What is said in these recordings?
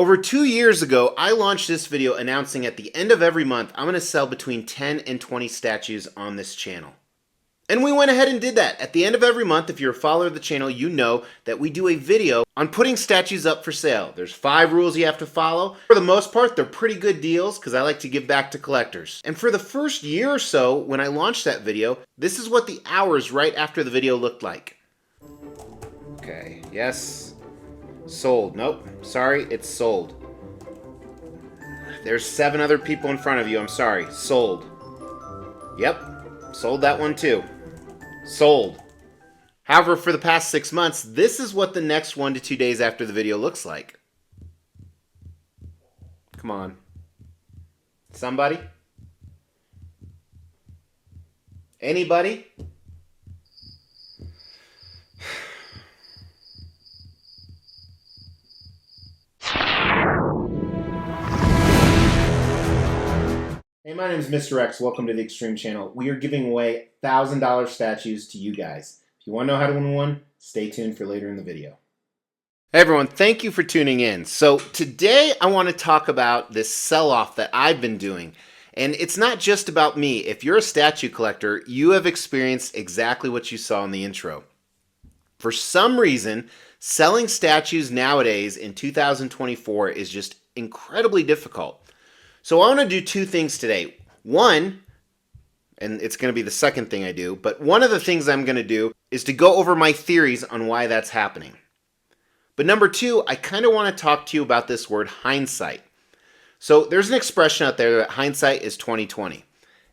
Over 2 years ago, I launched this video announcing at the end of every month, I'm going to sell between 10 and 20 statues on this channel. And we went ahead and did that. At the end of every month, if you're a follower of the channel, you know that we do a video on putting statues up for sale. There's 5 rules you have to follow. For the most part, they're pretty good deals because I like to give back to collectors. And for the first year or so, when I launched that video, this is what the hours right after the video looked like. Okay, yes. Sold. Nope. Sorry, it's sold. There's 7 other people in front of you. I'm sorry. Sold. Yep. Sold that one too. Sold. However, for the past 6 months, this is what the next 1 to 2 days after the video looks like. Come on. Somebody? Anybody? Hey, my name is Mr. X. Welcome to the Extreme Channel. We are giving away $1,000 statues to you guys. If you want to know how to win one, stay tuned for later in the video. Hey everyone, thank you for tuning in. So today I want to talk about this sell-off that I've been doing. And it's not just about me. If you're a statue collector, you have experienced exactly what you saw in the intro. For some reason, selling statues nowadays in 2024 is just incredibly difficult. So I want to do 2 things today. One, and it's going to be the second thing I do, but one of the things I'm going to do is to go over my theories on why that's happening. But number 2, I kind of want to talk to you about this word hindsight. So there's an expression out there that hindsight is 20/20.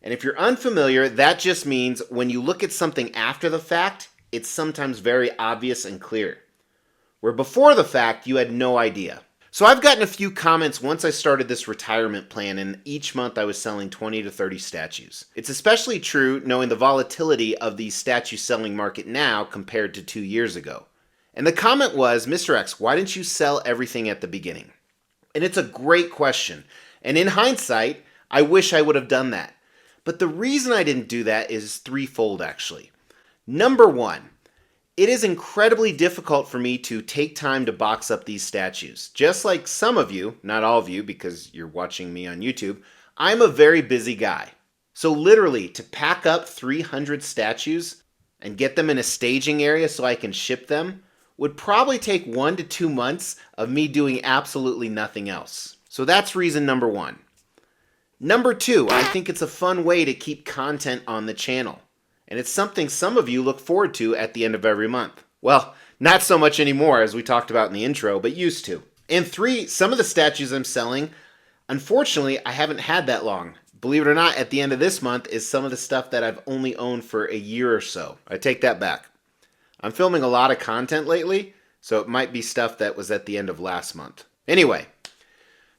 And if you're unfamiliar, that just means when you look at something after the fact, it's sometimes very obvious and clear. Where before the fact, you had no idea. So I've gotten a few comments once I started this retirement plan, and each month I was selling 20 to 30 statues. It's especially true knowing the volatility of the statue selling market now compared to 2 years ago. And the comment was, Mr. X, why didn't you sell everything at the beginning? And it's a great question. And in hindsight, I wish I would have done that. But the reason I didn't do that is threefold actually. Number 1. It is incredibly difficult for me to take time to box up these statues. Just like some of you, not all of you because you're watching me on YouTube, I'm a very busy guy. So literally, to pack up 300 statues and get them in a staging area so I can ship them would probably take 1 to 2 months of me doing absolutely nothing else. So that's reason number 1. Number 2, I think it's a fun way to keep content on the channel. And it's something some of you look forward to at the end of every month. Well, not so much anymore as we talked about in the intro, but used to. And 3, some of the statues I'm selling, unfortunately, I haven't had that long. Believe it or not, at the end of this month is some of the stuff that I've only owned for a year or so. I take that back. I'm filming a lot of content lately, so it might be stuff that was at the end of last month. Anyway,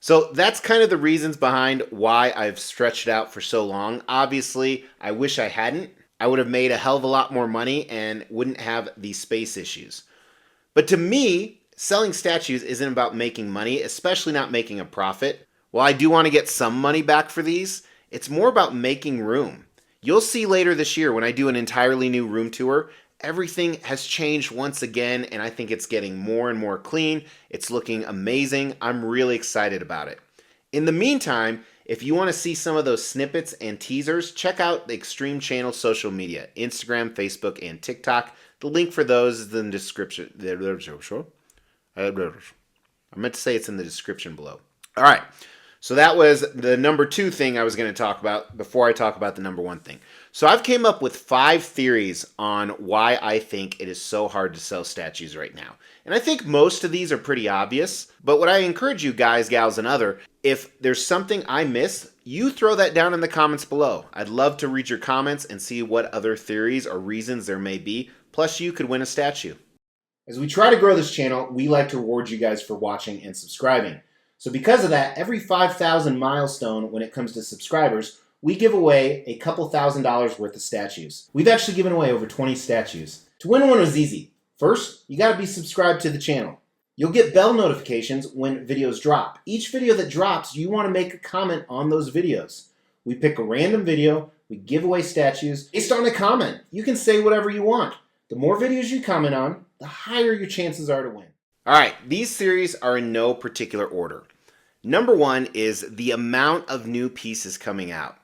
so that's kind of the reasons behind why I've stretched it out for so long. Obviously, I wish I hadn't. I would have made a hell of a lot more money and wouldn't have these space issues. But to me, selling statues isn't about making money, especially not making a profit. While I do want to get some money back for these, it's more about making room. You'll see later this year when I do an entirely new room tour, everything has changed once again, and I think it's getting more and more clean. It's looking amazing. I'm really excited about it. In the meantime, if you want to see some of those snippets and teasers, check out the Extreme Channel social media, Instagram, Facebook, and TikTok. The link for those is in the description. I meant to say it's in the description below. All right. So that was the number 2 thing I was going to talk about before I talk about the number 1 thing. So I've came up with 5 theories on why I think it is so hard to sell statues right now. And I think most of these are pretty obvious, but what I encourage you guys, gals, and other, if there's something I miss, you throw that down in the comments below. I'd love to read your comments and see what other theories or reasons there may be. Plus, you could win a statue. As we try to grow this channel, we like to reward you guys for watching and subscribing. So because of that, every 5,000 milestone when it comes to subscribers, we give away a couple $1,000s worth of statues. We've actually given away over 20 statues. To win one was easy. First, you gotta be subscribed to the channel. You'll get bell notifications when videos drop. Each video that drops, you wanna make a comment on those videos. We pick a random video, we give away statues based on a comment. You can say whatever you want. The more videos you comment on, the higher your chances are to win. All right, these series are in no particular order. Number one is the amount of new pieces coming out.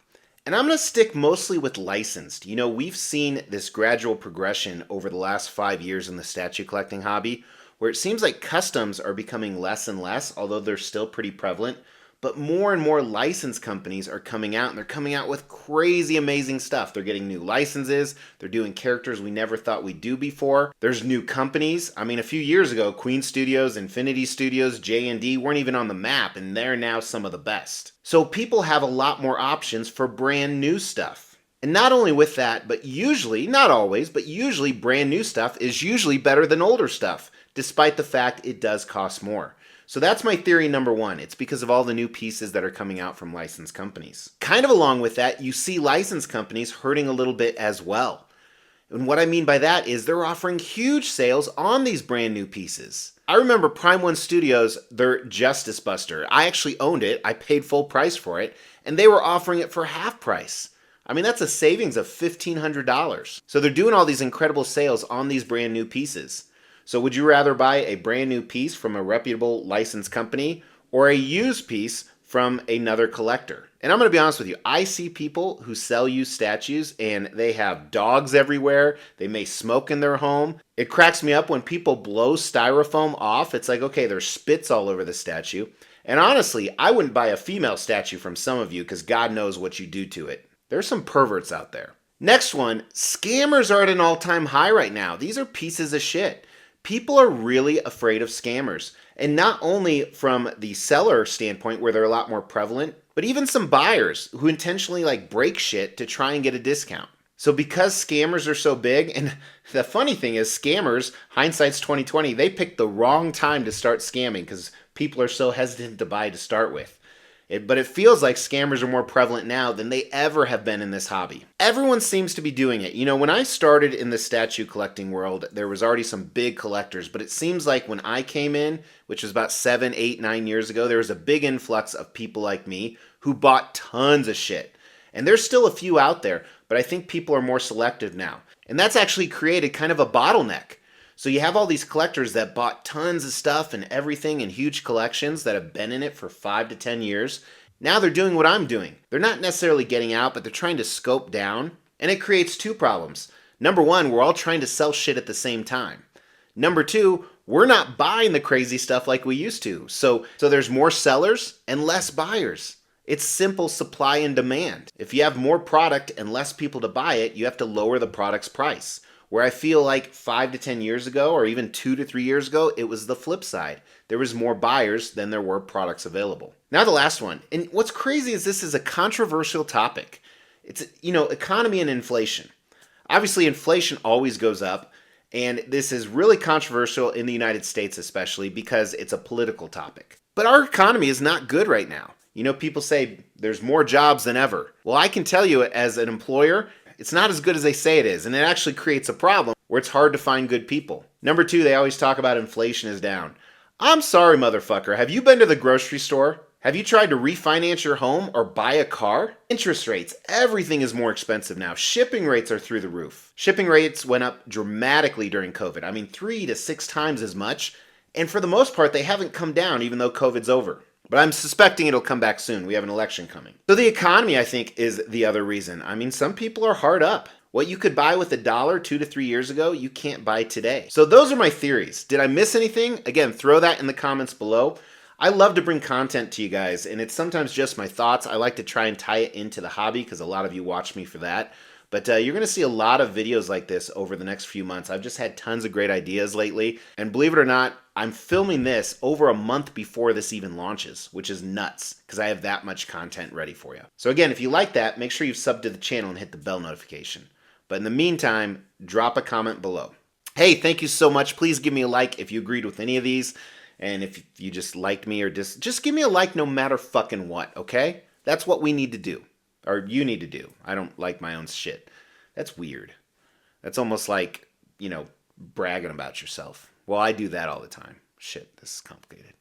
And I'm going to stick mostly with licensed. You know, we've seen this gradual progression over the last 5 years in the statue collecting hobby, where it seems like customs are becoming less and less, although they're still pretty prevalent. But more and more licensed companies are coming out, and they're coming out with crazy amazing stuff. They're getting new licenses. They're doing characters we never thought we'd do before. There's new companies. I mean, a few years ago, Queen Studios, Infinity Studios, J&D weren't even on the map, and they're now some of the best. So people have a lot more options for brand new stuff. And not only with that, but usually, not always, but usually brand new stuff is usually better than older stuff, despite the fact it does cost more. So that's my theory number one. It's because of all the new pieces that are coming out from licensed companies. Kind of along with that, you see licensed companies hurting a little bit as well. And what I mean by that is they're offering huge sales on these brand new pieces. I remember Prime One Studios, their Justice Buster. I actually owned it. I paid full price for it, and they were offering it for half price. I mean, that's a savings of $1,500. So they're doing all these incredible sales on these brand new pieces. So would you rather buy a brand new piece from a reputable licensed company or a used piece from another collector? And I'm going to be honest with you, I see people who sell used statues and they have dogs everywhere. They may smoke in their home. It cracks me up when people blow styrofoam off. It's like, okay, there's spits all over the statue. And honestly, I wouldn't buy a female statue from some of you because God knows what you do to it. There's some perverts out there. Next one, scammers are at an all-time high right now. These are pieces of shit. People are really afraid of scammers. And not only from the seller standpoint where they're a lot more prevalent, but even some buyers who intentionally break shit to try and get a discount. So because scammers are so big, and the funny thing is scammers, hindsight's 2020, they picked the wrong time to start scamming because people are so hesitant to buy to start with. But it feels like scammers are more prevalent now than they ever have been in this hobby. Everyone seems to be doing it. You know, when I started in the statue collecting world, there was already some big collectors, but it seems like when I came in, which was about 7, 8, 9 years ago, there was a big influx of people like me who bought tons of shit. And there's still a few out there, but I think people are more selective now. And that's actually created kind of a bottleneck. So you have all these collectors that bought tons of stuff and everything in huge collections that have been in it for 5 to 10 years. Now they're doing what I'm doing. They're not necessarily getting out, but they're trying to scope down. And it creates two problems. Number one, we're all trying to sell shit at the same time. Number two, we're not buying the crazy stuff like we used to. So there's more sellers and less buyers. It's simple supply and demand. If you have more product and less people to buy it, you have to lower the product's price. Where I feel like 5 to 10 years ago, or even 2 to 3 years ago, it was the flip side. There was more buyers than there were products available. Now the last one, and what's crazy is this is a controversial topic. It's, economy and inflation. Obviously, inflation always goes up, and this is really controversial in the United States especially because it's a political topic. But our economy is not good right now. You know, people say there's more jobs than ever. Well, I can tell you as an employer, it's not as good as they say it is, and it actually creates a problem where it's hard to find good people. Number two, they always talk about inflation is down. I'm sorry, motherfucker. Have you been to the grocery store? Have you tried to refinance your home or buy a car? Interest rates, everything is more expensive now. Shipping rates are through the roof. Shipping rates went up dramatically during COVID. I mean, 3 to 6 times as much. And for the most part, they haven't come down even though COVID's over. But I'm suspecting it'll come back soon. We have an election coming. So the economy, I think, is the other reason. I mean, some people are hard up. What you could buy with $1 2 to 3 years ago, you can't buy today. So those are my theories. Did I miss anything? Again, throw that in the comments below. I love to bring content to you guys, and it's sometimes just my thoughts. I like to try and tie it into the hobby because a lot of you watch me for that. But you're going to see a lot of videos like this over the next few months. I've just had tons of great ideas lately. And believe it or not, I'm filming this over a month before this even launches, which is nuts because I have that much content ready for you. So again, if you like that, make sure you sub to the channel and hit the bell notification. But in the meantime, drop a comment below. Hey, thank you so much. Please give me a like if you agreed with any of these. And if you just liked me or just give me a like no matter fucking what, okay? That's what we need to do. Or you need to do. I don't like my own shit. That's weird. That's almost like, bragging about yourself. Well, I do that all the time. Shit, this is complicated.